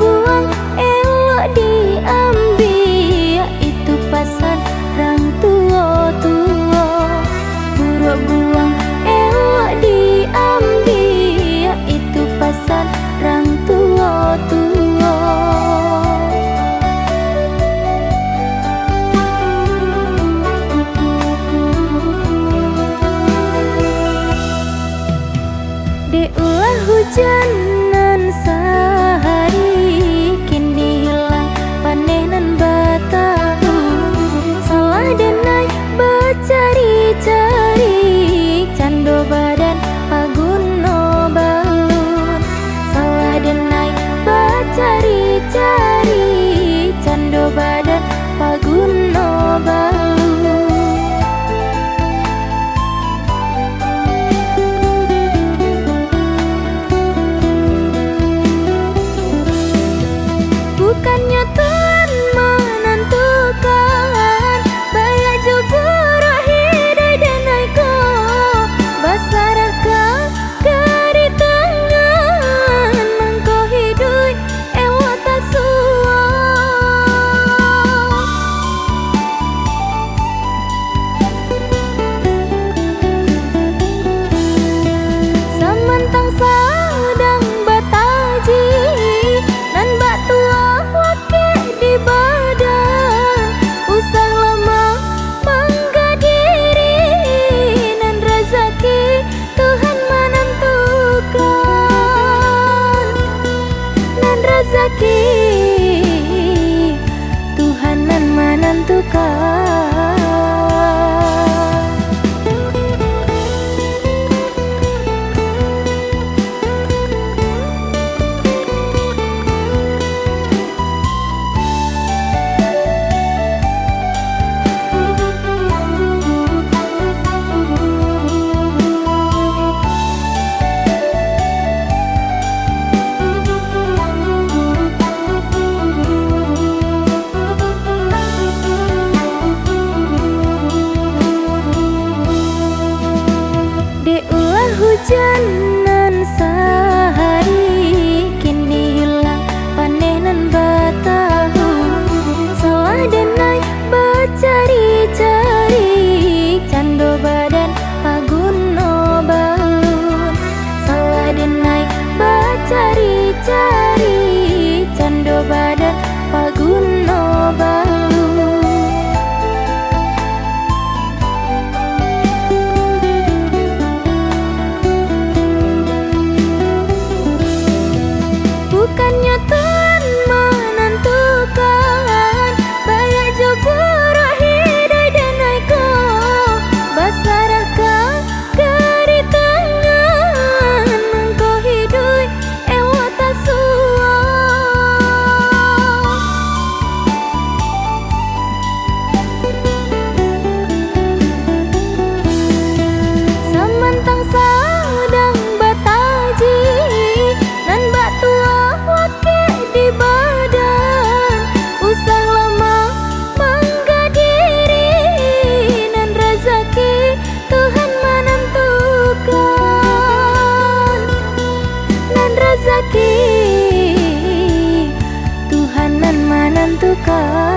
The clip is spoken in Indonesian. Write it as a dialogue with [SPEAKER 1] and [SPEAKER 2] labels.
[SPEAKER 1] buang elok diambil, itu pesan orang tua-tua. Buruk buang elok diambil, itu pesan orang tua-tua. Deulah hujanan sehari, kini hilang panenan batahu. Salah denai bercari-cari, cando badan paguno balun. Salah denai bercari-cari, cando badan paguno balun. Bukannya Tuhan menentukan, bayak jubur hidai denai ko basaraka kari tangan, mangko hidui elok tak suwa. Samantang sadang bataji nan bak tua di badan, usah lama menggadiri, nan rezeki Tuhan menentukan. Nan rezeki Tuhan nan menentukan. Deulah hujanan sehari, kini hilang panenan batahu. Salah denai bercari-cari, cando badan paguno balun. Salah denai bercari-cari, cando badan paguno balun. Bukannya Tuhan menentukan, bayak jubur hidai denai ko basaraka kari tangan, mangko hidui elok tak suwa. Samantang sadang bataji nan bak tua di badan, usah lama menggadiri, nan rezeki Tuhan menentukan. Nan rezeki Tuhan nan menentukan.